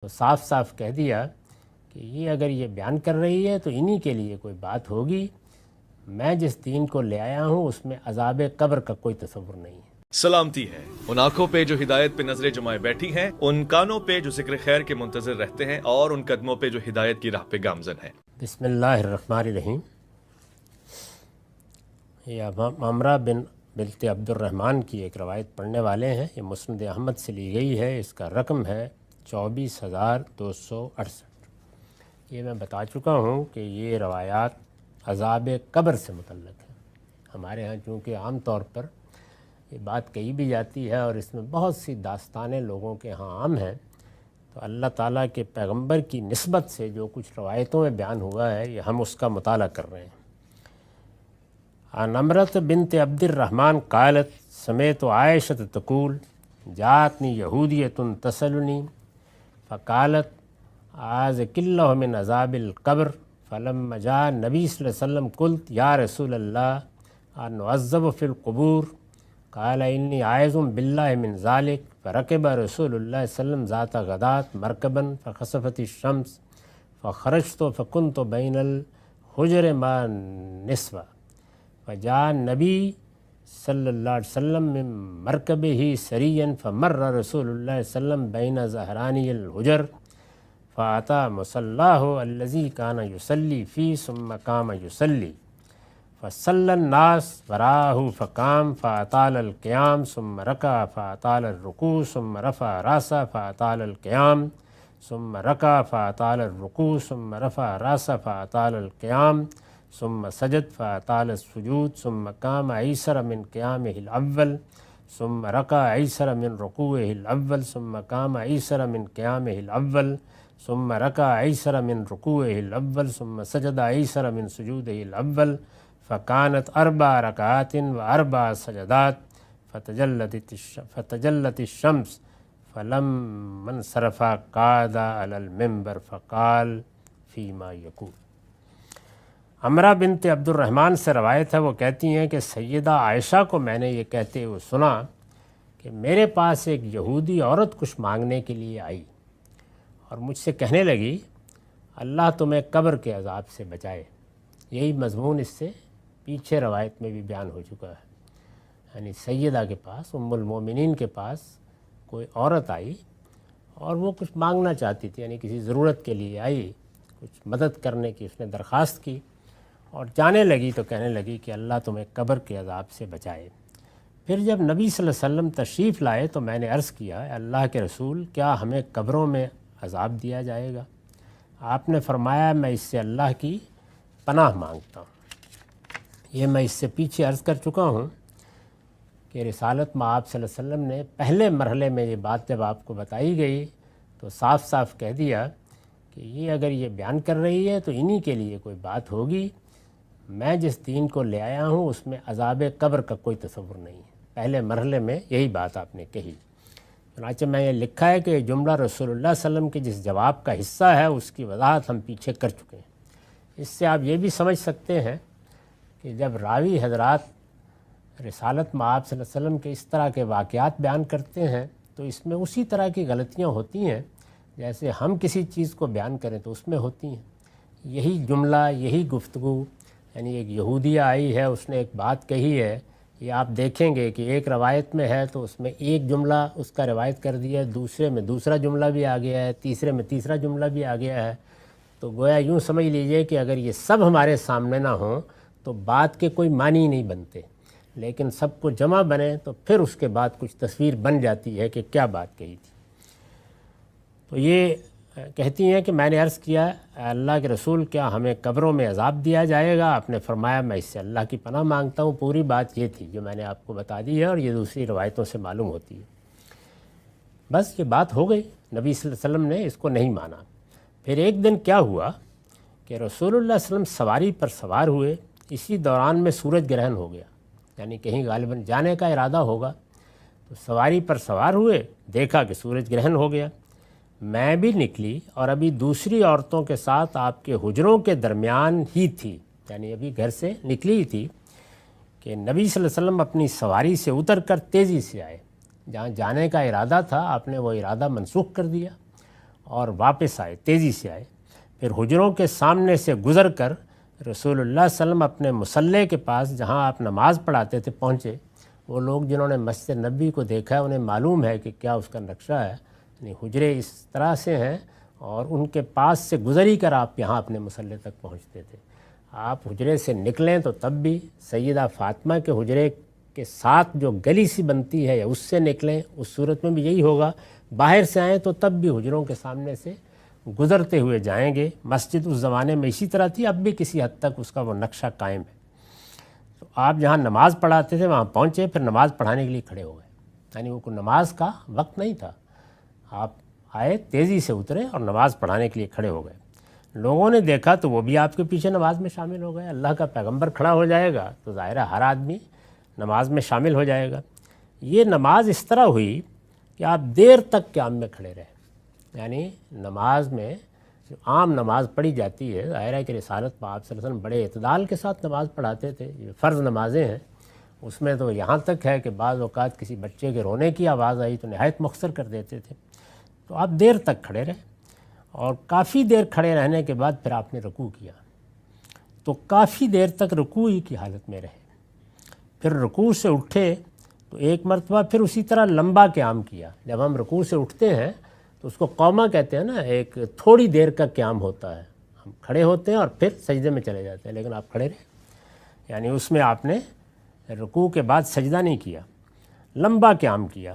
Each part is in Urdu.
تو صاف صاف کہہ دیا کہ یہ اگر یہ بیان کر رہی ہے تو انہی کے لیے کوئی بات ہوگی، میں جس دین کو لے آیا ہوں اس میں عذاب قبر کا کوئی تصور نہیں ہے۔ سلامتی ہے ان آنکھوں پہ جو ہدایت پہ نظریں جمائے بیٹھی ہیں، ان کانوں پہ جو ذکر خیر کے منتظر رہتے ہیں، اور ان قدموں پہ جو ہدایت کی راہ پہ گامزن ہیں۔ بسم اللہ الرحمن الرحیم۔ یہ عمرہ بنت عبد الرحمن کی ایک روایت پڑھنے والے ہیں، یہ مسند احمد سے لی گئی ہے، اس کا رقم ہے 24,268۔ یہ میں بتا چکا ہوں کہ یہ روایات عذاب قبر سے متعلق ہیں۔ ہمارے ہاں چونکہ عام طور پر یہ بات کہی بھی جاتی ہے اور اس میں بہت سی داستانیں لوگوں کے ہاں عام ہیں، تو اللہ تعالیٰ کے پیغمبر کی نسبت سے جو کچھ روایتوں میں بیان ہوا ہے یہ ہم اس کا مطالعہ کر رہے ہیں۔ عن عمرة بنت عبد الرحمن قالت سمعت عائشة تقول جاءتني يهودية تسألني فقالت أعاذك الله من عذاب القبر، فلما جاء النبي صلى الله عليه وسلم قلت يا رسول الله أن نعذب في القبور، قال إني عائذ بالله من ذلك، فركب رسول الله صلى الله عليه وسلم ذات غداة مركبا فخسفت الشمس فخرجت فكنت بين الحجر مع النسوة، فجاء النبي صلى الله عليه وسلم من مركبه سريا فمر رسول الله صلى الله عليه وسلم بين ظهراني الحجر فأتى مصلاه الذي كان يصلي فيه ثم قام يصلي فصلى الناس وراءه فقام فأطال القيام ثم ركع فأطال الركوع ثم رفع رأسه فأطال القيام ثم ركع فأطال الركوع ثم رفع رأسه فأطال القيام ثم سجد فأطال السجود ثم قام أيسر من قيامه الأول ثم ركع أيسر من ركوعه الأول ثم قام أيسر من قيامه الأول ثم ركع أيسر من ركوعه الأول ثم سجد أيسر من سجوده الأول، فكانت 4 ركعات و4 سجدات، فتجلت الشمس فلما انصرف قعد على المنبر فقال فيما يقول۔ عمرہ بنت عبد الرحمن سے روایت ہے، وہ کہتی ہیں کہ سیدہ عائشہ کو میں نے یہ کہتے ہوئے سنا کہ میرے پاس ایک یہودی عورت کچھ مانگنے کے لیے آئی اور مجھ سے کہنے لگی اللہ تمہیں قبر کے عذاب سے بچائے۔ یہی مضمون اس سے پیچھے روایت میں بھی بیان ہو چکا ہے، یعنی سیدہ کے پاس، ام المومنین کے پاس کوئی عورت آئی اور وہ کچھ مانگنا چاہتی تھی، یعنی کسی ضرورت کے لیے آئی، کچھ مدد کرنے کی اس نے درخواست کی اور جانے لگی تو کہنے لگی کہ اللہ تمہیں قبر کے عذاب سے بچائے۔ پھر جب نبی صلی اللہ علیہ وسلم تشریف لائے تو میں نے عرض کیا اللہ کے رسول کیا ہمیں قبروں میں عذاب دیا جائے گا؟ آپ نے فرمایا میں اس سے اللہ کی پناہ مانگتا ہوں۔ یہ میں اس سے پیچھے عرض کر چکا ہوں کہ رسالت میں آپ صلی اللہ علیہ وسلم نے پہلے مرحلے میں یہ بات جب آپ کو بتائی گئی تو صاف صاف کہہ دیا کہ یہ اگر یہ بیان کر رہی ہے تو انہی کے لیے کوئی بات ہوگی، میں جس دین کو لے آیا ہوں اس میں عذاب قبر کا کوئی تصور نہیں ہے۔ پہلے مرحلے میں یہی بات آپ نے کہی۔ چنانچہ میں یہ لکھا ہے کہ یہ جملہ رسول اللہ صلی اللہ علیہ وسلم کے جس جواب کا حصہ ہے اس کی وضاحت ہم پیچھے کر چکے ہیں۔ اس سے آپ یہ بھی سمجھ سکتے ہیں کہ جب راوی حضرات رسالت میں آپ صلی اللہ علیہ وسلم کے اس طرح کے واقعات بیان کرتے ہیں تو اس میں اسی طرح کی غلطیاں ہوتی ہیں جیسے ہم کسی چیز کو بیان کریں تو اس میں ہوتی ہیں۔ یہی جملہ، یہی گفتگو، یعنی ایک یہودیہ آئی ہے، اس نے ایک بات کہی ہے، یہ آپ دیکھیں گے کہ ایک روایت میں ہے تو اس میں ایک جملہ اس کا روایت کر دیا ہے، دوسرے میں دوسرا جملہ بھی آ گیا ہے، تیسرے میں تیسرا جملہ بھی آ گیا ہے، تو گویا یوں سمجھ لیجئے کہ اگر یہ سب ہمارے سامنے نہ ہوں تو بات کے کوئی معنی نہیں بنتے، لیکن سب کو جمع بنے تو پھر اس کے بعد کچھ تصویر بن جاتی ہے کہ کیا بات کہی تھی۔ تو یہ کہتی ہیں کہ میں نے عرض کیا اللہ کے رسول کیا ہمیں قبروں میں عذاب دیا جائے گا؟ آپ نے فرمایا میں اس سے اللہ کی پناہ مانگتا ہوں۔ پوری بات یہ تھی جو میں نے آپ کو بتا دی ہے اور یہ دوسری روایتوں سے معلوم ہوتی ہے۔ بس یہ بات ہو گئی، نبی صلی اللہ علیہ وسلم نے اس کو نہیں مانا۔ پھر ایک دن کیا ہوا کہ رسول اللہ صلی اللہ علیہ وسلم سواری پر سوار ہوئے، اسی دوران میں سورج گرہن ہو گیا، یعنی کہیں غالباً جانے کا ارادہ ہوگا، تو سواری پر سوار ہوئے، دیکھا کہ سورج گرہن ہو گیا۔ میں بھی نکلی اور ابھی دوسری عورتوں کے ساتھ آپ کے حجروں کے درمیان ہی تھی، یعنی ابھی گھر سے نکلی ہی تھی کہ نبی صلی اللہ علیہ وسلم اپنی سواری سے اتر کر تیزی سے آئے۔ جہاں جانے کا ارادہ تھا آپ نے وہ ارادہ منسوخ کر دیا اور واپس آئے، تیزی سے آئے۔ پھر حجروں کے سامنے سے گزر کر رسول اللہ صلی اللہ علیہ وسلم اپنے مصلی کے پاس جہاں آپ نماز پڑھاتے تھے پہنچے۔ وہ لوگ جنہوں نے مسجد نبوی کو دیکھا ہے انہیں معلوم ہے کہ کیا اس کا نقشہ ہے، یعنی حجرے اس طرح سے ہیں اور ان کے پاس سے گزر ہی کر آپ یہاں اپنے مصلی تک پہنچتے تھے۔ آپ حجرے سے نکلیں تو تب بھی سیدہ فاطمہ کے حجرے کے ساتھ جو گلی سی بنتی ہے یا اس سے نکلیں، اس صورت میں بھی یہی ہوگا۔ باہر سے آئیں تو تب بھی حجروں کے سامنے سے گزرتے ہوئے جائیں گے۔ مسجد اس زمانے میں اسی طرح تھی، اب بھی کسی حد تک اس کا وہ نقشہ قائم ہے۔ تو آپ جہاں نماز پڑھاتے تھے وہاں پہنچے، پھر نماز پڑھانے کے لیے کھڑے ہو گئے، یعنی وہ کوئی نماز کا وقت نہیں تھا۔ آپ آئے، تیزی سے اترے اور نماز پڑھانے کے لیے کھڑے ہو گئے۔ لوگوں نے دیکھا تو وہ بھی آپ کے پیچھے نماز میں شامل ہو گئے۔ اللہ کا پیغمبر کھڑا ہو جائے گا تو ظاہر ہے ہر آدمی نماز میں شامل ہو جائے گا۔ یہ نماز اس طرح ہوئی کہ آپ دیر تک قیام میں کھڑے رہے، یعنی نماز میں جو عام نماز پڑھی جاتی ہے، ظاہر ہے کہ رسالت میں آپ صلی اللہ علیہ وسلم بڑے اعتدال کے ساتھ نماز پڑھاتے تھے۔ یہ فرض نمازیں ہیں، اس میں تو یہاں تک ہے کہ بعض اوقات کسی بچے کے رونے کی آواز آئی تو نہایت مختصر کر دیتے تھے۔ تو آپ دیر تک کھڑے رہے اور کافی دیر کھڑے رہنے کے بعد پھر آپ نے رکوع کیا، تو کافی دیر تک رکوع ہی کی حالت میں رہے۔ پھر رکوع سے اٹھے تو ایک مرتبہ پھر اسی طرح لمبا قیام کیا۔ جب ہم رکوع سے اٹھتے ہیں تو اس کو قومہ کہتے ہیں نا، ایک تھوڑی دیر کا قیام ہوتا ہے، ہم کھڑے ہوتے ہیں اور پھر سجدے میں چلے جاتے ہیں، لیکن آپ کھڑے رہے، یعنی اس میں آپ نے رکوع کے بعد سجدہ نہیں کیا، لمبا قیام کیا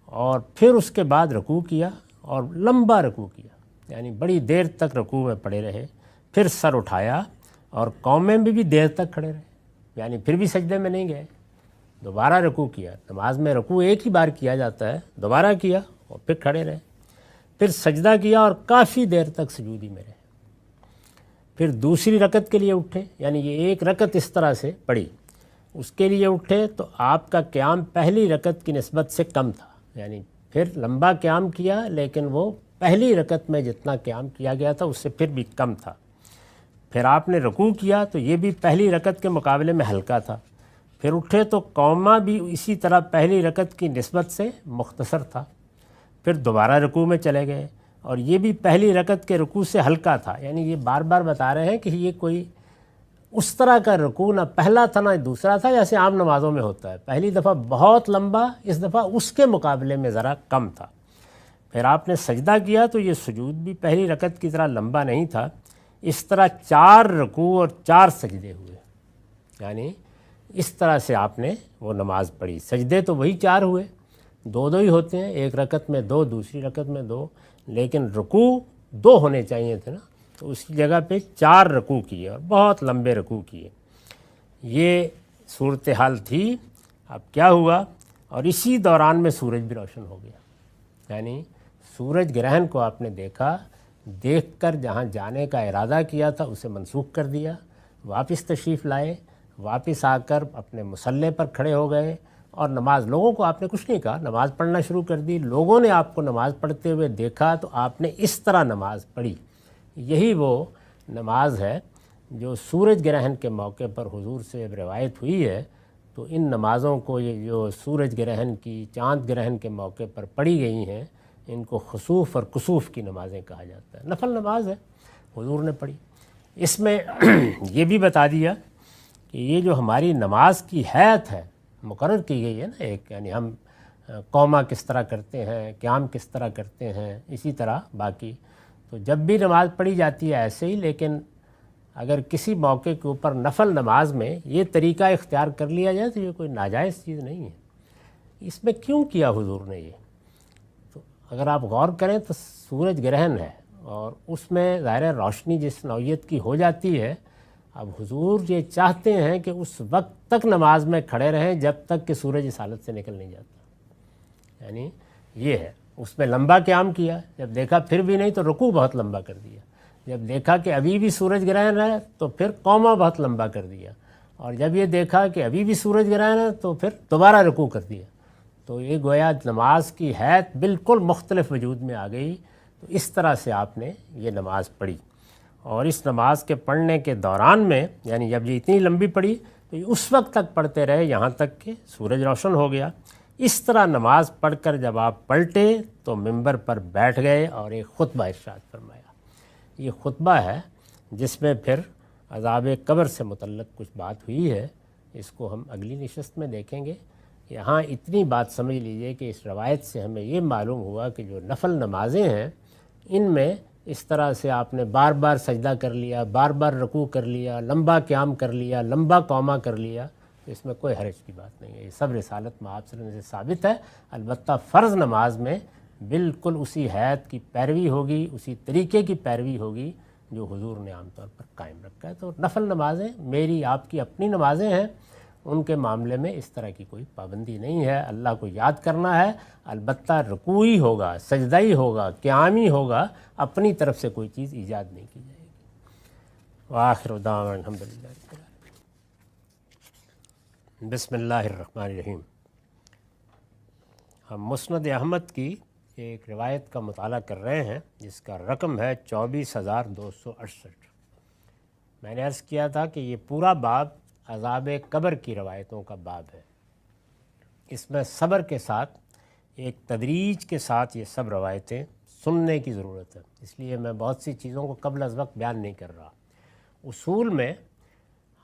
اور پھر اس کے بعد رکوع کیا اور لمبا رکوع کیا، یعنی بڑی دیر تک رکوع میں پڑے رہے۔ پھر سر اٹھایا اور قومیں بھی دیر تک کھڑے رہے، یعنی پھر بھی سجدے میں نہیں گئے۔ دوبارہ رکوع کیا، نماز میں رکوع ایک ہی بار کیا جاتا ہے، دوبارہ کیا اور پھر کھڑے رہے۔ پھر سجدہ کیا اور کافی دیر تک سجودی میں رہے۔ پھر دوسری رکعت کے لیے اٹھے، یعنی یہ ایک رکعت اس طرح سے پڑھی، اس کے لیے اٹھے تو آپ کا قیام پہلی رکعت کی نسبت سے کم تھا، یعنی پھر لمبا قیام کیا لیکن وہ پہلی رکعت میں جتنا قیام کیا گیا تھا اس سے پھر بھی کم تھا۔ پھر آپ نے رکوع کیا تو یہ بھی پہلی رکعت کے مقابلے میں ہلکا تھا۔ پھر اٹھے تو قومہ بھی اسی طرح پہلی رکعت کی نسبت سے مختصر تھا۔ پھر دوبارہ رکوع میں چلے گئے اور یہ بھی پہلی رکعت کے رکوع سے ہلکا تھا، یعنی یہ بار بار بتا رہے ہیں کہ یہ کوئی اس طرح کا رکوع نہ پہلا تھا نہ دوسرا تھا جیسے عام نمازوں میں ہوتا ہے، پہلی دفعہ بہت لمبا، اس دفعہ اس کے مقابلے میں ذرا کم تھا۔ پھر آپ نے سجدہ کیا تو یہ سجود بھی پہلی رکعت کی طرح لمبا نہیں تھا، اس طرح 4 رکوع اور 4 سجدے ہوئے، یعنی اس طرح سے آپ نے وہ نماز پڑھی۔ سجدے تو وہی 4 ہوئے، 2 ہی ہوتے ہیں، ایک رکعت میں 2، دوسری رکعت میں 2، لیکن رکوع 2 ہونے چاہیے تھے نا، تو اس کی جگہ پہ 4 رکوع کیے اور بہت لمبے رکوع کیے۔ یہ صورتحال تھی۔ اب کیا ہوا، اور اسی دوران میں سورج بھی روشن ہو گیا، یعنی سورج گرہن کو آپ نے دیکھا، دیکھ کر جہاں جانے کا ارادہ کیا تھا اسے منسوخ کر دیا، واپس تشریف لائے، واپس آ کر اپنے مصلی پر کھڑے ہو گئے اور نماز، لوگوں کو آپ نے کچھ نہیں کہا، نماز پڑھنا شروع کر دی۔ لوگوں نے آپ کو نماز پڑھتے ہوئے دیکھا تو آپ نے اس طرح نماز پڑھی۔ یہی وہ نماز ہے جو سورج گرہن کے موقع پر حضور سے روایت ہوئی ہے۔ تو ان نمازوں کو، یہ جو سورج گرہن کی، چاند گرہن کے موقع پر پڑھی گئی ہیں، ان کو خسوف اور کسوف کی نمازیں کہا جاتا ہے۔ نفل نماز ہے، حضور نے پڑھی۔ اس میں یہ بھی بتا دیا کہ یہ جو ہماری نماز کی حیت ہے، مقرر کی گئی ہے نا ایک، یعنی ہم قومہ کس طرح کرتے ہیں، قیام کس طرح کرتے ہیں، اسی طرح باقی تو جب بھی نماز پڑھی جاتی ہے ایسے ہی، لیکن اگر کسی موقع کے اوپر نفل نماز میں یہ طریقہ اختیار کر لیا جائے تو یہ کوئی ناجائز چیز نہیں ہے۔ اس میں کیوں کیا حضور نے یہ؟ تو اگر آپ غور کریں تو سورج گرہن ہے اور اس میں ظاہر روشنی جس نوعیت کی ہو جاتی ہے، اب حضور یہ چاہتے ہیں کہ اس وقت تک نماز میں کھڑے رہیں جب تک کہ سورج اس حالت سے نکل نہیں جاتا، یعنی یہ ہے۔ اس میں لمبا قیام کیا، جب دیکھا پھر بھی نہیں تو رکوع بہت لمبا کر دیا، جب دیکھا کہ ابھی بھی سورج گرہن ہے تو پھر قومہ بہت لمبا کر دیا، اور جب یہ دیکھا کہ ابھی بھی سورج گرہن ہے تو پھر دوبارہ رکوع کر دیا۔ تو یہ گویا نماز کی حیت بالکل مختلف وجود میں آ گئی۔ تو اس طرح سے آپ نے یہ نماز پڑھی، اور اس نماز کے پڑھنے کے دوران میں، یعنی جب یہ اتنی لمبی پڑھی تو یہ اس وقت تک پڑھتے رہے یہاں تک کہ سورج روشن ہو گیا۔ اس طرح نماز پڑھ کر جب آپ پلٹے تو ممبر پر بیٹھ گئے اور ایک خطبہ ارشاد فرمایا۔ یہ خطبہ ہے جس میں پھر عذاب قبر سے متعلق کچھ بات ہوئی ہے، اس کو ہم اگلی نشست میں دیکھیں گے۔ یہاں اتنی بات سمجھ لیجئے کہ اس روایت سے ہمیں یہ معلوم ہوا کہ جو نفل نمازیں ہیں ان میں اس طرح سے آپ نے بار بار سجدہ کر لیا، بار بار رکوع کر لیا، لمبا قیام کر لیا، لمبا قومہ کر لیا، تو اس میں کوئی حرج کی بات نہیں ہے، یہ سب رسالت میں آپ صلی اللہ علیہ وسلم سے ثابت ہے۔ البتہ فرض نماز میں بالکل اسی حیت کی پیروی ہوگی، اسی طریقے کی پیروی ہوگی جو حضور نے عام طور پر قائم رکھا ہے۔ تو نفل نمازیں میری آپ کی اپنی نمازیں ہیں، ان کے معاملے میں اس طرح کی کوئی پابندی نہیں ہے۔ اللہ کو یاد کرنا ہے، البتہ رکوعی ہوگا، سجدہی ہوگا، قیامی ہوگا، اپنی طرف سے کوئی چیز ایجاد نہیں کی جائے گی۔ وآخر دعوانا الحمدللہ رب العالمین۔ بسم اللہ الرحمن الرحیم۔ ہم مسند احمد کی ایک روایت کا مطالعہ کر رہے ہیں جس کا رقم ہے 24,268۔ میں نے عرض کیا تھا کہ یہ پورا باب عذاب قبر کی روایتوں کا باب ہے۔ اس میں صبر کے ساتھ ایک تدریج کے ساتھ یہ سب روایتیں سننے کی ضرورت ہے، اس لیے میں بہت سی چیزوں کو قبل از وقت بیان نہیں کر رہا۔ اصول میں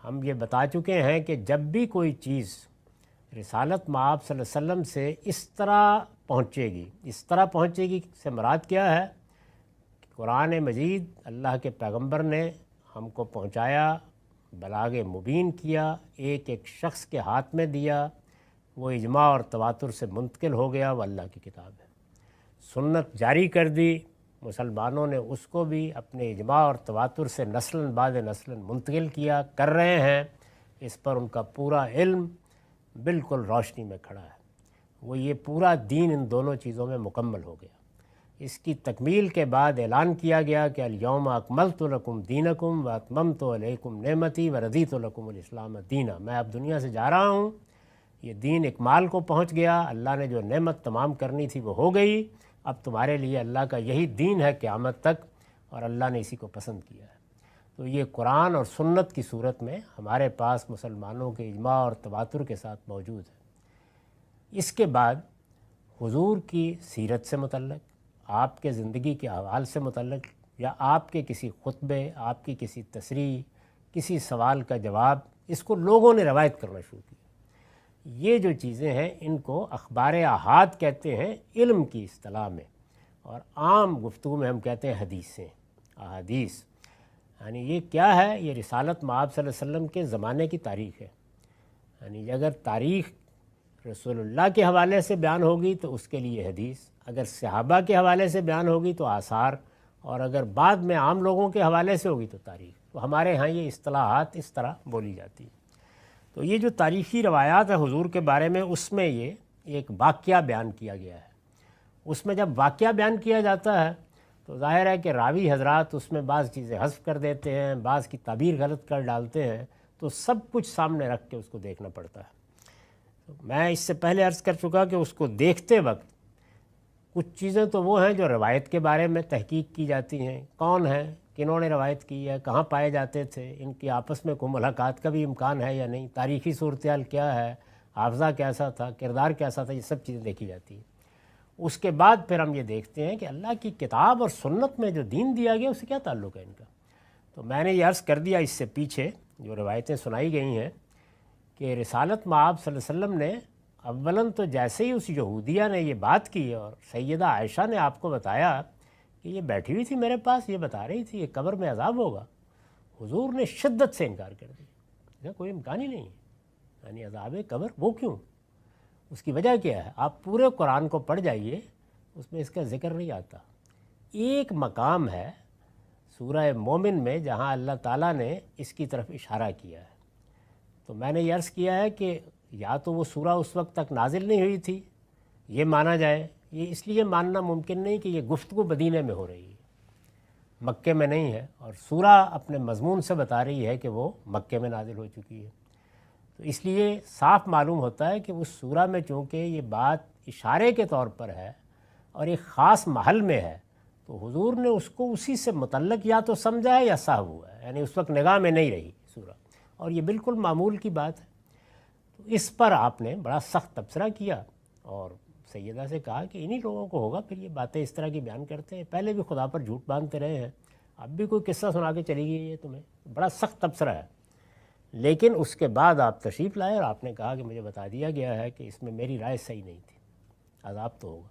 ہم یہ بتا چکے ہیں کہ جب بھی کوئی چیز رسالت مآب صلی اللہ علیہ وسلم سے اس طرح پہنچے گی، اس طرح پہنچے گی سے مراد کیا ہے؟ قرآن مجید اللہ کے پیغمبر نے ہم کو پہنچایا، بلاغ مبین کیا، ایک ایک شخص کے ہاتھ میں دیا، وہ اجماع اور تواتر سے منتقل ہو گیا، وہ اللہ کی کتاب ہے۔ سنت جاری کر دی، مسلمانوں نے اس کو بھی اپنے اجماع اور تواتر سے نسلاً بعد نسلاً منتقل کیا، کر رہے ہیں، اس پر ان کا پورا علم بالکل روشنی میں کھڑا ہے۔ وہ یہ پورا دین ان دونوں چیزوں میں مکمل ہو گیا۔ اس کی تکمیل کے بعد اعلان کیا گیا کہ الیوم اکملت لکم دینکم واتممت علیکم نعمتی ورضیت لکم الاسلام دینا۔ میں اب دنیا سے جا رہا ہوں، یہ دین اکمال کو پہنچ گیا، اللہ نے جو نعمت تمام کرنی تھی وہ ہو گئی، اب تمہارے لیے اللہ کا یہی دین ہے قیامت تک، اور اللہ نے اسی کو پسند کیا ہے۔ تو یہ قرآن اور سنت کی صورت میں ہمارے پاس مسلمانوں کے اجماع اور تواتر کے ساتھ موجود ہے۔ اس کے بعد حضور کی سیرت سے متعلق، آپ کے زندگی کے احوال سے متعلق، یا آپ کے کسی خطبے، آپ کی کسی تصریح، کسی سوال کا جواب، اس کو لوگوں نے روایت کرنا شروع کیا۔ یہ جو چیزیں ہیں ان کو اخبار احاد کہتے ہیں علم کی اصطلاح میں، اور عام گفتگو میں ہم کہتے ہیں حدیثیں، احادیث۔ یعنی یہ کیا ہے؟ یہ رسالت مآب صلی اللہ علیہ وسلم کے زمانے کی تاریخ ہے۔ یعنی اگر تاریخ رسول اللہ کے حوالے سے بیان ہوگی تو اس کے لیے حدیث، اگر صحابہ کے حوالے سے بیان ہوگی تو آثار، اور اگر بعد میں عام لوگوں کے حوالے سے ہوگی تو تاریخ۔ تو ہمارے ہاں یہ اصطلاحات اس طرح بولی جاتی ہیں۔ تو یہ جو تاریخی روایات ہیں حضور کے بارے میں، اس میں یہ ایک واقعہ بیان کیا گیا ہے۔ اس میں جب واقعہ بیان کیا جاتا ہے تو ظاہر ہے کہ راوی حضرات اس میں بعض چیزیں حذف کر دیتے ہیں، بعض کی تعبیر غلط کر ڈالتے ہیں، تو سب کچھ سامنے رکھ کے اس کو دیکھنا پڑتا ہے۔ میں اس سے پہلے عرض کر چکا کہ اس کو دیکھتے وقت کچھ چیزیں تو وہ ہیں جو روایت کے بارے میں تحقیق کی جاتی ہیں، کون ہیں، کنہوں نے روایت کی ہے، کہاں پائے جاتے تھے، ان کی آپس میں کوئی ملاقات کا بھی امکان ہے یا نہیں، تاریخی صورتحال کیا ہے، حافظہ کیسا تھا، کردار کیسا تھا، یہ سب چیزیں دیکھی جاتی ہیں۔ اس کے بعد پھر ہم یہ دیکھتے ہیں کہ اللہ کی کتاب اور سنت میں جو دین دیا گیا اس سے کیا تعلق ہے ان کا۔ تو میں نے یہ عرض کر دیا اس سے پیچھے جو روایتیں سنائی گئی ہیں کہ رسالت مآب صلی اللہ علیہ وسلم نے اولاً تو جیسے ہی اس یہودیہ نے یہ بات کی اور سیدہ عائشہ نے آپ کو بتایا کہ یہ بیٹھی ہوئی تھی میرے پاس، یہ بتا رہی تھی یہ قبر میں عذاب ہوگا، حضور نے شدت سے انکار کر دیا، کوئی امکان ہی نہیں ہے، یعنی عذاب قبر وہ کیوں، اس کی وجہ کیا ہے؟ آپ پورے قرآن کو پڑھ جائیے، اس میں اس کا ذکر نہیں آتا۔ ایک مقام ہے سورہ مومن میں جہاں اللہ تعالیٰ نے اس کی طرف اشارہ کیا ہے۔ تو میں نے یہ عرض کیا ہے کہ یا تو وہ سورہ اس وقت تک نازل نہیں ہوئی تھی، یہ مانا جائے، یہ اس لیے ماننا ممکن نہیں کہ یہ گفتگو مدینے میں ہو رہی ہے، مکے میں نہیں ہے، اور سورہ اپنے مضمون سے بتا رہی ہے کہ وہ مکے میں نازل ہو چکی ہے۔ تو اس لیے صاف معلوم ہوتا ہے کہ اس سورہ میں چونکہ یہ بات اشارے کے طور پر ہے اور ایک خاص محل میں ہے، تو حضور نے اس کو اسی سے متعلق یا تو سمجھا ہے یا صاحب ہوا ہے، یعنی اس وقت نگاہ میں نہیں رہی سورہ، اور یہ بالکل معمول کی بات ہے۔ تو اس پر آپ نے بڑا سخت تبصرہ کیا اور سیدہ سے کہا کہ انہی لوگوں کو ہوگا پھر یہ باتیں اس طرح کی بیان کرتے ہیں، پہلے بھی خدا پر جھوٹ باندھتے رہے ہیں، اب بھی کوئی قصہ سنا کے چلی گئی ہے تمہیں، بڑا سخت تبصرہ ہے۔ لیکن اس کے بعد آپ تشریف لائے اور آپ نے کہا کہ مجھے بتا دیا گیا ہے کہ اس میں میری رائے صحیح نہیں تھی، عذاب تو ہوگا۔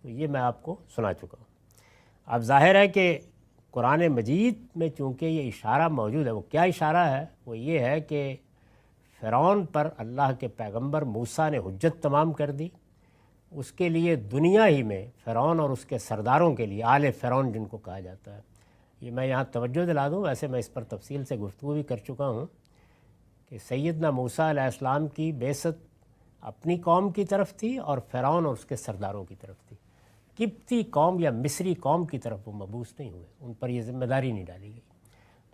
تو یہ میں آپ کو سنا چکا ہوں۔ اب ظاہر ہے کہ قرآن مجید میں چونکہ یہ اشارہ موجود ہے، وہ کیا اشارہ ہے؟ وہ یہ ہے کہ فرعون پر اللہ کے پیغمبر موسیٰ نے حجت تمام کر دی، اس کے لیے دنیا ہی میں فرعون اور اس کے سرداروں کے لیے، آل فرعون جن کو کہا جاتا ہے، یہ میں یہاں توجہ دلا دوں، ویسے میں اس پر تفصیل سے گفتگو بھی کر چکا ہوں کہ سیدنا موسیٰ علیہ السلام کی بعثت اپنی قوم کی طرف تھی اور فرعون اور اس کے سرداروں کی طرف تھی، قبطی قوم یا مصری قوم کی طرف وہ مبعوث نہیں ہوئے، ان پر یہ ذمہ داری نہیں ڈالی گئی۔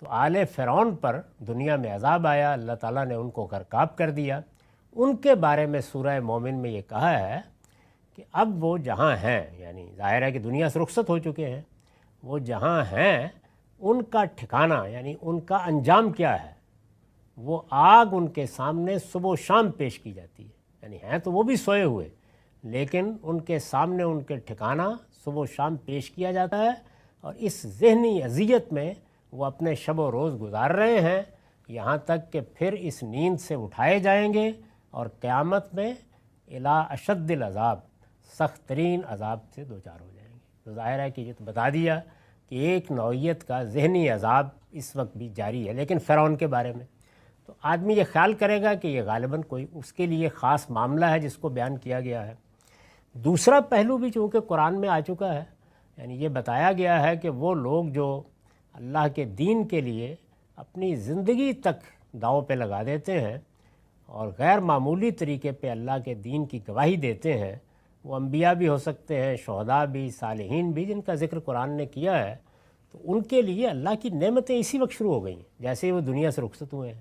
تو آل فرعون پر دنیا میں عذاب آیا، اللہ تعالیٰ نے ان کو غرقاب کر دیا۔ ان کے بارے میں سورہ مومن میں یہ کہا ہے کہ اب وہ جہاں ہیں، یعنی ظاہر ہے کہ دنیا سے رخصت ہو چکے ہیں، وہ جہاں ہیں ان کا ٹھکانہ یعنی ان کا انجام کیا ہے؟ وہ آگ ان کے سامنے صبح و شام پیش کی جاتی ہے، یعنی ہیں تو وہ بھی سوئے ہوئے، لیکن ان کے سامنے ان کے ٹھکانہ صبح و شام پیش کیا جاتا ہے، اور اس ذہنی اذیت میں وہ اپنے شب و روز گزار رہے ہیں، یہاں تک کہ پھر اس نیند سے اٹھائے جائیں گے اور قیامت میں الی اشد العذاب، سخت ترین عذاب سے دوچار ہو جائیں گے۔ تو ظاہر ہے کہ یہ تو بتا دیا کہ ایک نوعیت کا ذہنی عذاب اس وقت بھی جاری ہے، لیکن فرعون کے بارے میں تو آدمی یہ خیال کرے گا کہ یہ غالباً کوئی اس کے لیے خاص معاملہ ہے جس کو بیان کیا گیا ہے۔ دوسرا پہلو بھی چونکہ قرآن میں آ چکا ہے، یعنی یہ بتایا گیا ہے کہ وہ لوگ جو اللہ کے دین کے لیے اپنی زندگی تک داؤ پہ لگا دیتے ہیں اور غیر معمولی طریقے پہ اللہ کے دین کی گواہی دیتے ہیں، وہ انبیاء بھی ہو سکتے ہیں، شہداء بھی، صالحین بھی، جن کا ذکر قرآن نے کیا ہے، تو ان کے لیے اللہ کی نعمتیں اسی وقت شروع ہو گئی ہیں جیسے ہی وہ دنیا سے رخصت ہوئے ہیں۔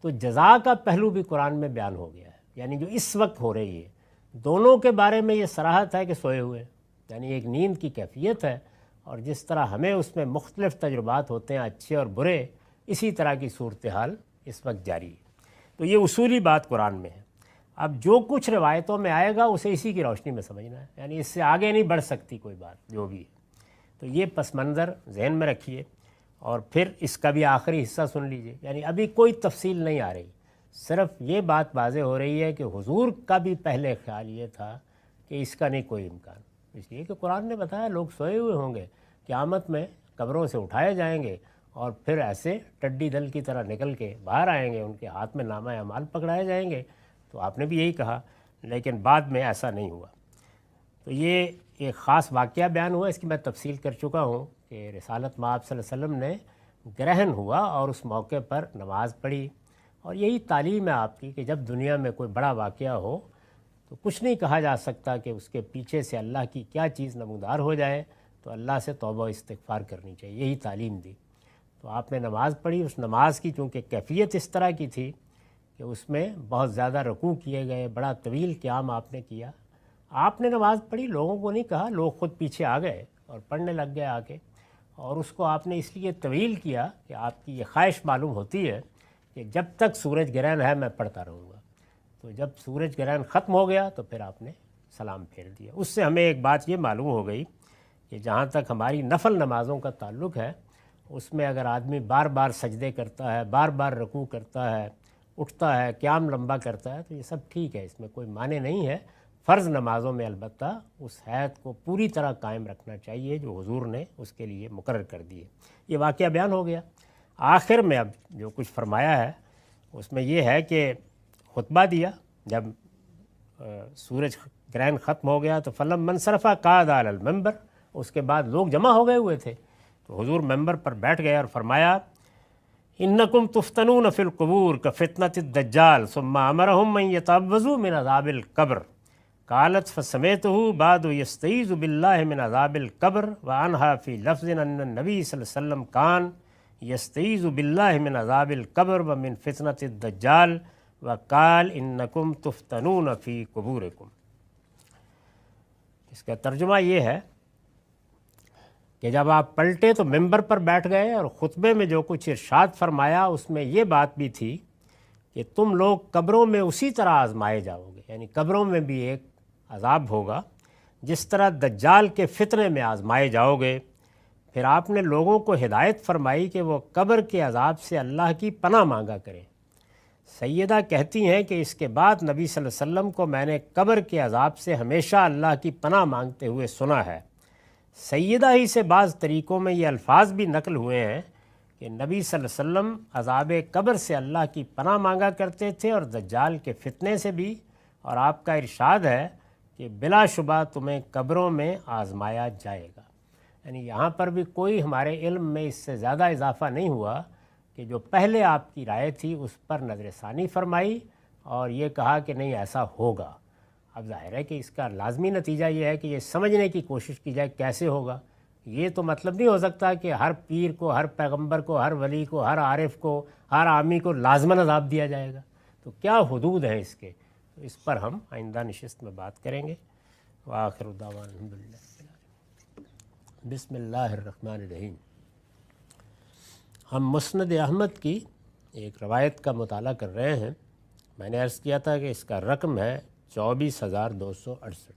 تو جزا کا پہلو بھی قرآن میں بیان ہو گیا ہے، یعنی جو اس وقت ہو رہی ہے، دونوں کے بارے میں یہ صراحت ہے کہ سوئے ہوئے، یعنی ایک نیند کی کیفیت ہے، اور جس طرح ہمیں اس میں مختلف تجربات ہوتے ہیں اچھے اور برے، اسی طرح کی صورتحال اس وقت جاری ہے۔ تو یہ اصولی بات قرآن میں ہے۔ اب جو کچھ روایتوں میں آئے گا اسے اسی کی روشنی میں سمجھنا ہے، یعنی اس سے آگے نہیں بڑھ سکتی کوئی بات جو بھی ہے۔ تو یہ پس منظر ذہن میں رکھیے، اور پھر اس کا بھی آخری حصہ سن لیجئے، یعنی ابھی کوئی تفصیل نہیں آ رہی، صرف یہ بات واضح ہو رہی ہے کہ حضور کا بھی پہلے خیال یہ تھا کہ اس کا نہیں کوئی امکان، اس لیے کہ قرآن نے بتایا لوگ سوئے ہوئے ہوں گے، قیامت میں قبروں سے اٹھائے جائیں گے اور پھر ایسے ٹڈی دل کی طرح نکل کے باہر آئیں گے، ان کے ہاتھ میں نامہ اعمال پکڑائے جائیں گے۔ تو آپ نے بھی یہی کہا، لیکن بعد میں ایسا نہیں ہوا۔ تو یہ ایک خاص واقعہ بیان ہوا، اس کی میں تفصیل کر چکا ہوں کہ رسالت مآب صلی اللہ علیہ وسلم نے گرہن ہوا اور اس موقع پر نماز پڑھی، اور یہی تعلیم ہے آپ کی کہ جب دنیا میں کوئی بڑا واقعہ ہو تو کچھ نہیں کہا جا سکتا کہ اس کے پیچھے سے اللہ کی کیا چیز نمودار ہو جائے، تو اللہ سے توبہ و استغفار کرنی چاہیے، یہی تعلیم دی۔ تو آپ نے نماز پڑھی، اس نماز کی چونکہ کیفیت اس طرح کی تھی کہ اس میں بہت زیادہ رکوع کیے گئے، بڑا طویل قیام آپ نے کیا۔ آپ نے نماز پڑھی، لوگوں کو نہیں کہا، لوگ خود پیچھے آ گئے اور پڑھنے لگ گئے آ کے، اور اس کو آپ نے اس لیے طویل کیا کہ آپ کی یہ خواہش معلوم ہوتی ہے کہ جب تک سورج گرہن ہے میں پڑھتا رہوں گا۔ تو جب سورج گرہن ختم ہو گیا تو پھر آپ نے سلام پھیر دیا۔ اس سے ہمیں ایک بات یہ معلوم ہو گئی کہ جہاں تک ہماری نفل نمازوں کا تعلق ہے، اس میں اگر آدمی بار بار سجدے کرتا ہے، بار بار رکوع کرتا ہے، اٹھتا ہے، قیام لمبا کرتا ہے، تو یہ سب ٹھیک ہے، اس میں کوئی معنی نہیں ہے۔ فرض نمازوں میں البتہ اس حیت کو پوری طرح قائم رکھنا چاہیے جو حضور نے اس کے لیے مقرر کر دی ہے۔ یہ واقعہ بیان ہو گیا۔ آخر میں اب جو کچھ فرمایا ہے اس میں یہ ہے کہ خطبہ دیا، جب سورج گرہن ختم ہو گیا تو فلم منصرفہ قعد علی المنبر، اس کے بعد لوگ جمع ہو گئے ہوئے تھے، تو حضور ممبر پر بیٹھ گئے اور فرمایا انکم تفتنون فی القبور کفتنۃ الدجال ثم امرهم ان یتعوذوا من عذاب القبر قالت فسمعته بعد یستعیذ باللہ من عذاب القبر وعنها فی لفظ ان النبی صلی اللہ علیہ وسلم کان یستعیذ باللہ من عذاب القبر ومن فتنۃ الدجال وقال انکم تفتنون فی قبورکم۔ اس کا ترجمہ یہ ہے کہ جب آپ پلٹے تو ممبر پر بیٹھ گئے اور خطبے میں جو کچھ ارشاد فرمایا اس میں یہ بات بھی تھی کہ تم لوگ قبروں میں اسی طرح آزمائے جاؤ گے، یعنی قبروں میں بھی ایک عذاب ہوگا جس طرح دجال کے فتنے میں آزمائے جاؤ گے۔ پھر آپ نے لوگوں کو ہدایت فرمائی کہ وہ قبر کے عذاب سے اللہ کی پناہ مانگا کریں۔ سیدہ کہتی ہیں کہ اس کے بعد نبی صلی اللہ علیہ وسلم کو میں نے قبر کے عذاب سے ہمیشہ اللہ کی پناہ مانگتے ہوئے سنا ہے۔ سیدہ ہی سے بعض طریقوں میں یہ الفاظ بھی نقل ہوئے ہیں کہ نبی صلی اللہ علیہ وسلم عذاب قبر سے اللہ کی پناہ مانگا کرتے تھے اور دجال کے فتنے سے بھی، اور آپ کا ارشاد ہے کہ بلا شبہ تمہیں قبروں میں آزمایا جائے گا۔ یعنی یہاں پر بھی کوئی ہمارے علم میں اس سے زیادہ اضافہ نہیں ہوا کہ جو پہلے آپ کی رائے تھی اس پر نظر ثانی فرمائی اور یہ کہا کہ نہیں ایسا ہوگا۔ اب ظاہر ہے کہ اس کا لازمی نتیجہ یہ ہے کہ یہ سمجھنے کی کوشش کی جائے کیسے ہوگا۔ یہ تو مطلب نہیں ہو سکتا کہ ہر پیر کو، ہر پیغمبر کو، ہر ولی کو، ہر عارف کو، ہر عامی کو لازماً عذاب دیا جائے گا۔ تو کیا حدود ہیں اس کے، تو اس پر ہم آئندہ نشست میں بات کریں گے۔ وآخر دعوانا الحمدللہ۔ بسم اللہ الرحمن الرحیم۔ ہم مسند احمد کی ایک روایت کا مطالعہ کر رہے ہیں۔ میں نے عرض کیا تھا کہ اس کا رقم ہے 24,268۔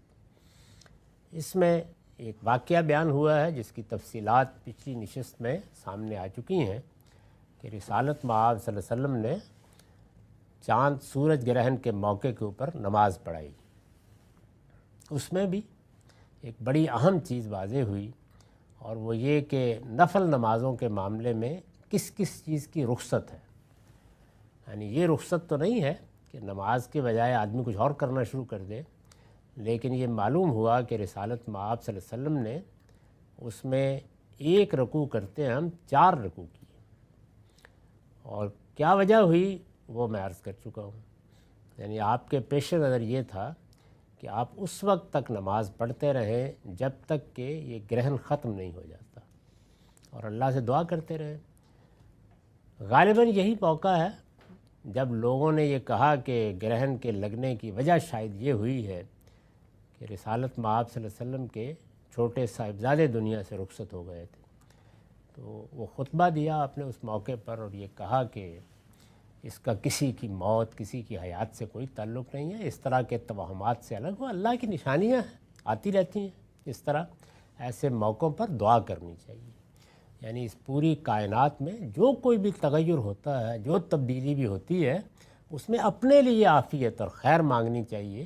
اس میں ایک واقعہ بیان ہوا ہے جس کی تفصیلات پچھلی نشست میں سامنے آ چکی ہیں کہ رسالت مآب صلی اللہ علیہ وسلم نے چاند سورج گرہن کے موقع کے اوپر نماز پڑھائی۔ اس میں بھی ایک بڑی اہم چیز واضح ہوئی اور وہ یہ کہ نفل نمازوں کے معاملے میں کس کس چیز کی رخصت ہے۔ یعنی یہ رخصت تو نہیں ہے کہ نماز کے بجائے آدمی کچھ اور کرنا شروع کر دے، لیکن یہ معلوم ہوا کہ رسالت مآب صلی اللہ علیہ وسلم نے اس میں ایک رکوع کرتے ہم 4 رکوع کیے، اور کیا وجہ ہوئی وہ میں عرض کر چکا ہوں۔ یعنی آپ کے پیش نظر یہ تھا کہ آپ اس وقت تک نماز پڑھتے رہیں جب تک کہ یہ گرہن ختم نہیں ہو جاتا، اور اللہ سے دعا کرتے رہیں۔ غالباً یہی موقع ہے جب لوگوں نے یہ کہا کہ گرہن کے لگنے کی وجہ شاید یہ ہوئی ہے کہ رسالت مآب صلی اللہ علیہ وسلم کے چھوٹے صاحبزادے دنیا سے رخصت ہو گئے تھے، تو وہ خطبہ دیا آپ نے اس موقع پر اور یہ کہا کہ اس کا کسی کی موت، کسی کی حیات سے کوئی تعلق نہیں ہے، اس طرح کے توہمات سے الگ ہو، اللہ کی نشانیاں آتی رہتی ہیں۔ اس طرح ایسے موقعوں پر دعا کرنی چاہیے۔ یعنی اس پوری کائنات میں جو کوئی بھی تغیر ہوتا ہے، جو تبدیلی بھی ہوتی ہے، اس میں اپنے لیے عافیت اور خیر مانگنی چاہیے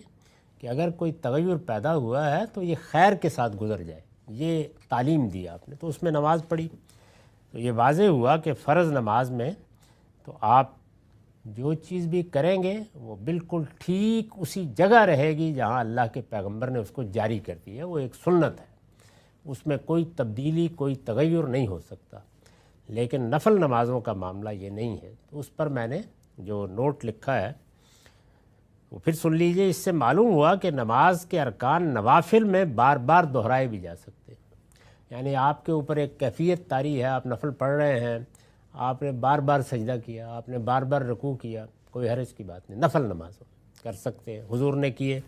کہ اگر کوئی تغیر پیدا ہوا ہے تو یہ خیر کے ساتھ گزر جائے۔ یہ تعلیم دی آپ نے، تو اس میں نماز پڑھی تو یہ واضح ہوا کہ فرض نماز میں تو آپ جو چیز بھی کریں گے وہ بالکل ٹھیک اسی جگہ رہے گی جہاں اللہ کے پیغمبر نے اس کو جاری کر دی ہے۔ وہ ایک سنت ہے، اس میں کوئی تبدیلی، کوئی تغیر نہیں ہو سکتا۔ لیکن نفل نمازوں کا معاملہ یہ نہیں ہے، تو اس پر میں نے جو نوٹ لکھا ہے وہ پھر سن لیجئے۔ اس سے معلوم ہوا کہ نماز کے ارکان نوافل میں بار بار دہرائے بھی جا سکتے ہیں۔ یعنی آپ کے اوپر ایک کیفیت طاری ہے، آپ نفل پڑھ رہے ہیں، آپ نے بار بار سجدہ کیا، آپ نے بار بار رکوع کیا، کوئی حرج کی بات نہیں، نفل نماز کر سکتے ہیں، حضور نے کیے۔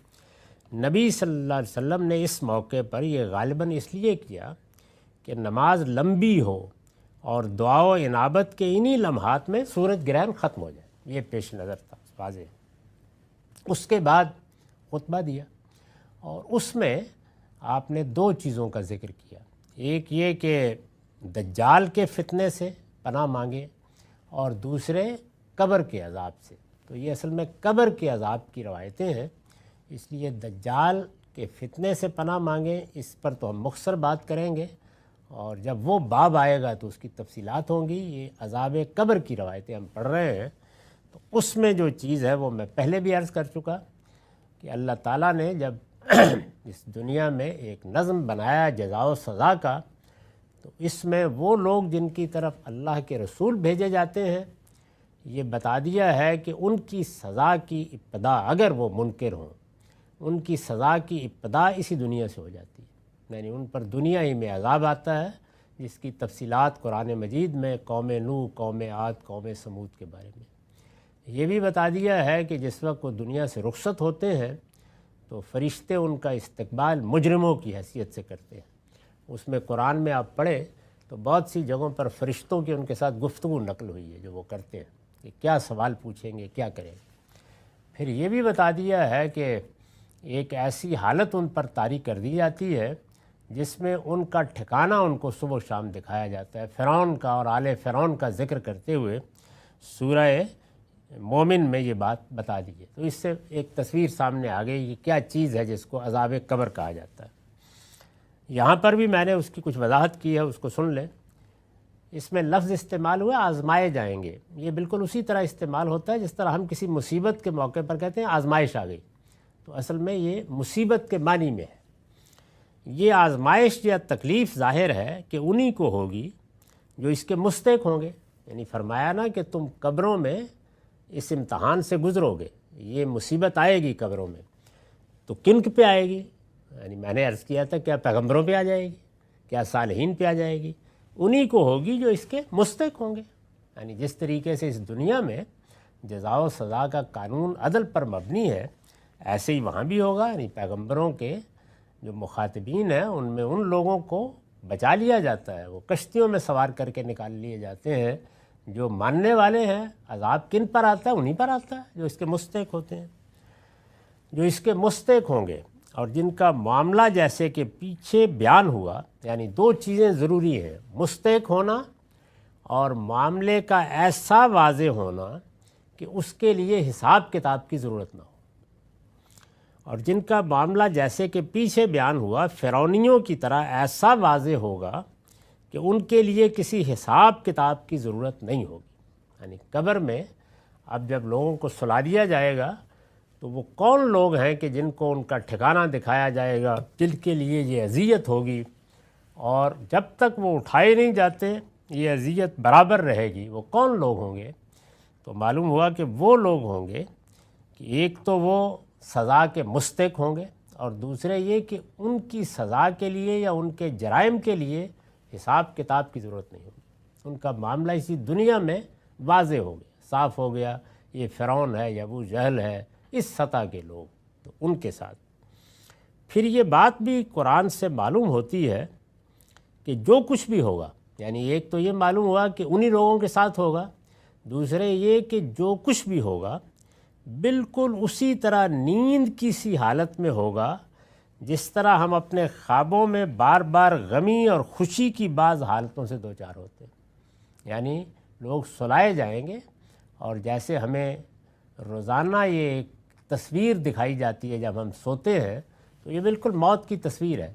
نبی صلی اللہ علیہ وسلم نے اس موقع پر یہ غالباً اس لیے کیا کہ نماز لمبی ہو اور دعا و انابت کے انہی لمحات میں سورج گرہن ختم ہو جائے، یہ پیش نظر تھا واضح۔ اس کے بعد خطبہ دیا اور اس میں آپ نے 2 چیزوں کا ذکر کیا۔ ایک یہ کہ دجال کے فتنے سے پناہ مانگے اور دوسرے قبر کے عذاب سے۔ تو یہ اصل میں قبر کے عذاب کی روایتیں ہیں، اس لیے دجال کے فتنے سے پناہ مانگیں، اس پر تو ہم مختصر بات کریں گے، اور جب وہ باب آئے گا تو اس کی تفصیلات ہوں گی۔ یہ عذاب قبر کی روایتیں ہم پڑھ رہے ہیں، تو اس میں جو چیز ہے وہ میں پہلے بھی عرض کر چکا کہ اللہ تعالیٰ نے جب اس دنیا میں ایک نظم بنایا جزا و سزا کا، تو اس میں وہ لوگ جن کی طرف اللہ کے رسول بھیجے جاتے ہیں، یہ بتا دیا ہے کہ ان کی سزا کی ابتدا، اگر وہ منکر ہوں، ان کی سزا کی ابتدا اسی دنیا سے ہو جاتی ہے۔ یعنی ان پر دنیا ہی میں عذاب آتا ہے، جس کی تفصیلات قرآن مجید میں قوم نوح، قوم عاد، قوم سمود کے بارے میں یہ بھی بتا دیا ہے کہ جس وقت وہ دنیا سے رخصت ہوتے ہیں تو فرشتے ان کا استقبال مجرموں کی حیثیت سے کرتے ہیں۔ اس میں قرآن میں آپ پڑھیں تو بہت سی جگہوں پر فرشتوں کی ان کے ساتھ گفتگو نقل ہوئی ہے جو وہ کرتے ہیں کہ کیا سوال پوچھیں گے، کیا کریں گے۔ پھر یہ بھی بتا دیا ہے کہ ایک ایسی حالت ان پر طاری کر دی جاتی ہے جس میں ان کا ٹھکانہ ان کو صبح و شام دکھایا جاتا ہے۔ فرعون کا اور آل فرعون کا ذکر کرتے ہوئے سورہ مومن میں یہ بات بتا دی ہے۔ تو اس سے ایک تصویر سامنے آ گئی کہ کیا چیز ہے جس کو عذاب قبر کہا جاتا ہے۔ یہاں پر بھی میں نے اس کی کچھ وضاحت کی ہے، اس کو سن لیں۔ اس میں لفظ استعمال ہوا آزمائے جائیں گے، یہ بالکل اسی طرح استعمال ہوتا ہے جس طرح ہم کسی مصیبت کے موقع پر کہتے ہیں آزمائش آ گئی، تو اصل میں یہ مصیبت کے معنی میں ہے۔ یہ آزمائش یا تکلیف ظاہر ہے کہ انہی کو ہوگی جو اس کے مستحق ہوں گے، یعنی فرمایا نا کہ تم قبروں میں اس امتحان سے گزرو گے، یہ مصیبت آئے گی قبروں میں، تو کن پہ آئے گی؟ یعنی میں نے عرض کیا تھا کیا پیغمبروں پہ آ جائے گی، کیا صالحین پہ آ جائے گی؟ انہی کو ہوگی جو اس کے مستحق ہوں گے۔ یعنی جس طریقے سے اس دنیا میں جزا و سزا کا قانون عدل پر مبنی ہے، ایسے ہی وہاں بھی ہوگا۔ یعنی پیغمبروں کے جو مخاطبین ہیں ان میں ان لوگوں کو بچا لیا جاتا ہے، وہ کشتیوں میں سوار کر کے نکال لیے جاتے ہیں۔ جو ماننے والے ہیں عذاب کن پر آتا ہے؟ انہی پر آتا ہے جو اس کے مستحق ہوتے ہیں، جو اس کے مستحق ہوں گے، اور جن کا معاملہ جیسے کہ پیچھے بیان ہوا۔ یعنی دو چیزیں ضروری ہیں، مستحق ہونا اور معاملے کا ایسا واضح ہونا کہ اس کے لیے حساب کتاب کی ضرورت نہ ہو۔ اور جن کا معاملہ جیسے کہ پیچھے بیان ہوا فرعونیوں کی طرح ایسا واضح ہوگا کہ ان کے لیے کسی حساب کتاب کی ضرورت نہیں ہوگی۔ یعنی قبر میں اب جب لوگوں کو سلا دیا جائے گا تو وہ کون لوگ ہیں کہ جن کو ان کا ٹھکانہ دکھایا جائے گا، جن کے لیے یہ اذیت ہوگی، اور جب تک وہ اٹھائے نہیں جاتے یہ اذیت برابر رہے گی۔ وہ کون لوگ ہوں گے؟ تو معلوم ہوا کہ وہ لوگ ہوں گے کہ ایک تو وہ سزا کے مستحق ہوں گے، اور دوسرے یہ کہ ان کی سزا کے لیے یا ان کے جرائم کے لیے حساب کتاب کی ضرورت نہیں ہوگی۔ ان کا معاملہ اسی دنیا میں واضح ہو گیا، صاف ہو گیا، یہ فرعون ہے یا ابو جہل ہے، اس سطح کے لوگ، تو ان کے ساتھ۔ پھر یہ بات بھی قرآن سے معلوم ہوتی ہے کہ جو کچھ بھی ہوگا، یعنی ایک تو یہ معلوم ہوا کہ انہی لوگوں کے ساتھ ہوگا، دوسرے یہ کہ جو کچھ بھی ہوگا بالکل اسی طرح نیند کی سی حالت میں ہوگا جس طرح ہم اپنے خوابوں میں بار بار غمی اور خوشی کی بعض حالتوں سے دوچار ہوتے ہیں۔ یعنی لوگ سلائے جائیں گے اور جیسے ہمیں روزانہ یہ ایک تصویر دکھائی جاتی ہے جب ہم سوتے ہیں، تو یہ بالکل موت کی تصویر ہے۔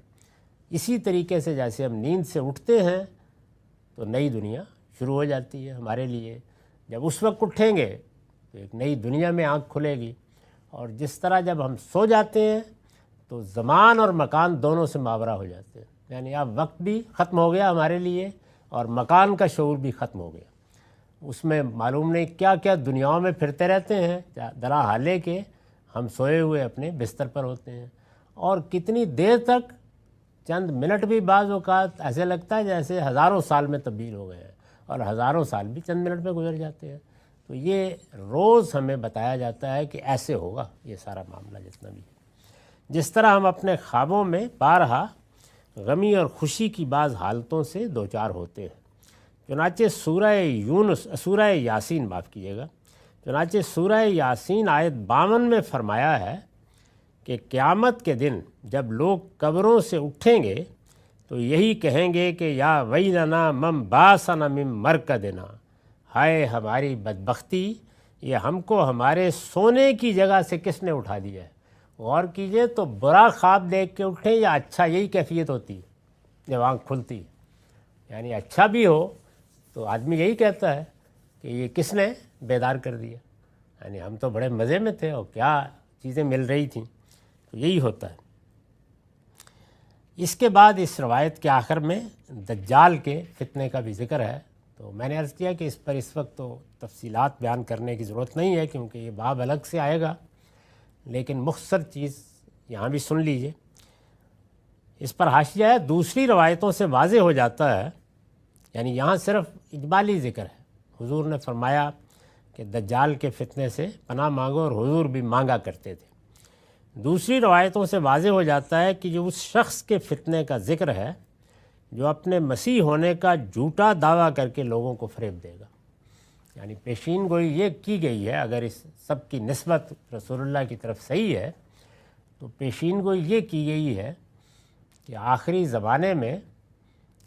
اسی طریقے سے جیسے ہم نیند سے اٹھتے ہیں تو نئی دنیا شروع ہو جاتی ہے ہمارے لیے۔ جب اس وقت اٹھیں گے تو ایک نئی دنیا میں آنکھ کھلے گی، اور جس طرح جب ہم سو جاتے ہیں تو زمان اور مکان دونوں سے ماورا ہو جاتے ہیں۔ یعنی اب وقت بھی ختم ہو گیا ہمارے لیے اور مکان کا شعور بھی ختم ہو گیا۔ اس میں معلوم نہیں کیا کیا دنیاؤں میں پھرتے رہتے ہیں، درا حالے کے ہم سوئے ہوئے اپنے بستر پر ہوتے ہیں، اور کتنی دیر تک، چند منٹ بھی بعض اوقات ایسے لگتا ہے جیسے ہزاروں سال میں تبدیل ہو گئے ہیں، اور ہزاروں سال بھی چند منٹ میں گزر جاتے ہیں۔ تو یہ روز ہمیں بتایا جاتا ہے کہ ایسے ہوگا یہ سارا معاملہ جتنا بھی ہے۔ جس طرح ہم اپنے خوابوں میں بارہا غمی اور خوشی کی بعض حالتوں سے دوچار ہوتے ہیں۔ چنانچہ سورہ یاسین معاف کیجیے گا، چنانچہ سورہ یاسین آیت 52 میں فرمایا ہے کہ قیامت کے دن جب لوگ قبروں سے اٹھیں گے تو یہی کہیں گے کہ یا ویلنا من باسنا من مرقدنا، ہائے ہماری بدبختی، یہ ہم کو ہمارے سونے کی جگہ سے کس نے اٹھا دیا ہے۔ غور کیجئے تو برا خواب دیکھ کے اٹھیں یا اچھا، یہی کیفیت ہوتی ہے جب آنکھ کھلتی ہے۔ یعنی اچھا بھی ہو تو آدمی یہی کہتا ہے کہ یہ کس نے بیدار کر دیا، یعنی ہم تو بڑے مزے میں تھے اور کیا چیزیں مل رہی تھیں۔ تو یہی ہوتا ہے۔ اس کے بعد اس روایت کے آخر میں دجال کے فتنے کا بھی ذکر ہے۔ تو میں نے عرض کیا کہ اس پر اس وقت تو تفصیلات بیان کرنے کی ضرورت نہیں ہے کیونکہ یہ باب الگ سے آئے گا، لیکن مختصر چیز یہاں بھی سن لیجئے۔ اس پر حاشیہ ہے، دوسری روایتوں سے واضح ہو جاتا ہے، یعنی یہاں صرف اجمالی ذکر ہے۔ حضور نے فرمایا کہ دجال کے فتنے سے پناہ مانگو، اور حضور بھی مانگا کرتے تھے۔ دوسری روایتوں سے واضح ہو جاتا ہے کہ جو اس شخص کے فتنے کا ذکر ہے جو اپنے مسیح ہونے کا جھوٹا دعویٰ کر کے لوگوں کو فریب دے گا۔ یعنی پیشین گوئی یہ کی گئی ہے، اگر اس سب کی نسبت رسول اللہ کی طرف صحیح ہے تو پیشین گوئی یہ کی گئی ہے کہ آخری زمانے میں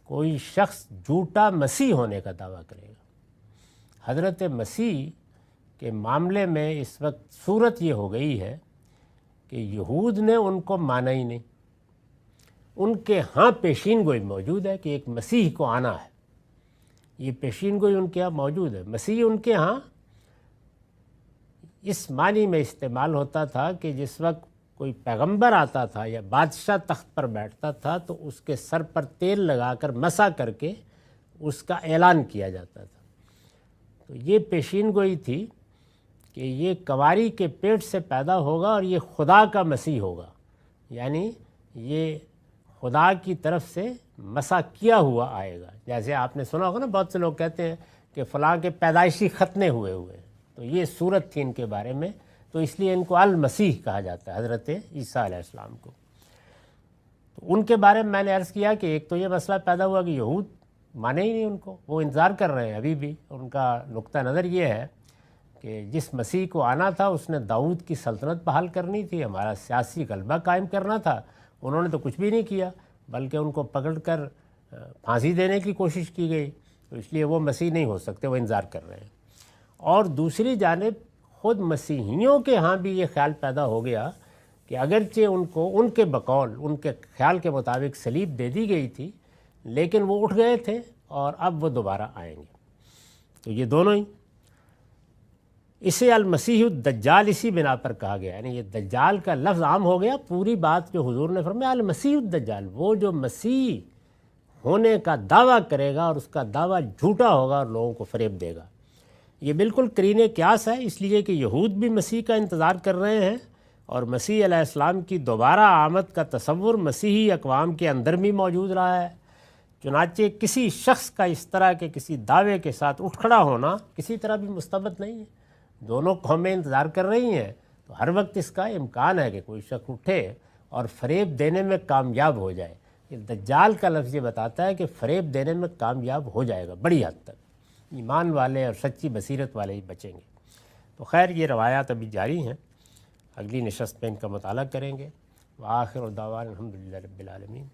کوئی شخص جھوٹا مسیح ہونے کا دعویٰ کرے گا۔ حضرت مسیح کے معاملے میں اس وقت صورت یہ ہو گئی ہے کہ یہود نے ان کو مانا ہی نہیں، ان کے ہاں پیشین گوئی موجود ہے کہ ایک مسیح کو آنا ہے، یہ پیشین گوئی ان کے ہاں موجود ہے۔ مسیح ان کے ہاں اس معنی میں استعمال ہوتا تھا کہ جس وقت کوئی پیغمبر آتا تھا یا بادشاہ تخت پر بیٹھتا تھا تو اس کے سر پر تیل لگا کر مسح کر کے اس کا اعلان کیا جاتا تھا۔ تو یہ پیشین گوئی تھی کہ یہ کنواری کے پیٹ سے پیدا ہوگا اور یہ خدا کا مسیح ہوگا، یعنی یہ خدا کی طرف سے مسح کیا ہوا آئے گا۔ جیسے آپ نے سنا ہوگا نا، بہت سے لوگ کہتے ہیں کہ فلاں کے پیدائشی ختنے ہوئے ہیں، تو یہ صورت تھی ان کے بارے میں، تو اس لیے ان کو المسیح کہا جاتا ہے، حضرت عیسیٰ علیہ السلام کو۔ تو ان کے بارے میں میں نے عرض کیا کہ ایک تو یہ مسئلہ پیدا ہوا کہ یہود مانے ہی نہیں ان کو، وہ انتظار کر رہے ہیں ابھی بھی۔ ان کا نقطہ نظر یہ ہے کہ جس مسیح کو آنا تھا اس نے داؤد کی سلطنت بحال کرنی تھی، ہمارا سیاسی غلبہ قائم کرنا تھا، انہوں نے تو کچھ بھی نہیں کیا، بلکہ ان کو پکڑ کر پھانسی دینے کی کوشش کی گئی، تو اس لیے وہ مسیح نہیں ہو سکتے، وہ انتظار کر رہے ہیں۔ اور دوسری جانب خود مسیحیوں کے ہاں بھی یہ خیال پیدا ہو گیا کہ اگرچہ ان کو ان کے بقول، ان کے خیال کے مطابق صلیب دے دی گئی تھی، لیکن وہ اٹھ گئے تھے اور اب وہ دوبارہ آئیں گے۔ تو یہ دونوں ہی، اسے المسیح الدجال اسی بنا پر کہا گیا، یعنی یہ دجال کا لفظ عام ہو گیا، پوری بات جو حضور نے فرمایا المسیح الدجال، وہ جو مسیح ہونے کا دعویٰ کرے گا اور اس کا دعویٰ جھوٹا ہوگا اور لوگوں کو فریب دے گا۔ یہ بالکل قرین قیاس ہے، اس لیے کہ یہود بھی مسیح کا انتظار کر رہے ہیں، اور مسیح علیہ السلام کی دوبارہ آمد کا تصور مسیحی اقوام کے اندر بھی موجود رہا ہے۔ چنانچہ کسی شخص کا اس طرح کے کسی دعوے کے ساتھ اٹھ کھڑا ہونا کسی طرح بھی مستبد نہیں ہے، دونوں قومیں انتظار کر رہی ہیں، تو ہر وقت اس کا امکان ہے کہ کوئی شخص اٹھے اور فریب دینے میں کامیاب ہو جائے۔ یہ دجال کا لفظ یہ بتاتا ہے کہ فریب دینے میں کامیاب ہو جائے گا بڑی حد تک، ایمان والے اور سچی بصیرت والے ہی بچیں گے۔ تو خیر یہ روایات ابھی جاری ہیں، اگلی نشست میں ان کا مطالعہ کریں گے۔ وآخر دعوانا الحمدللہ رب العالمین۔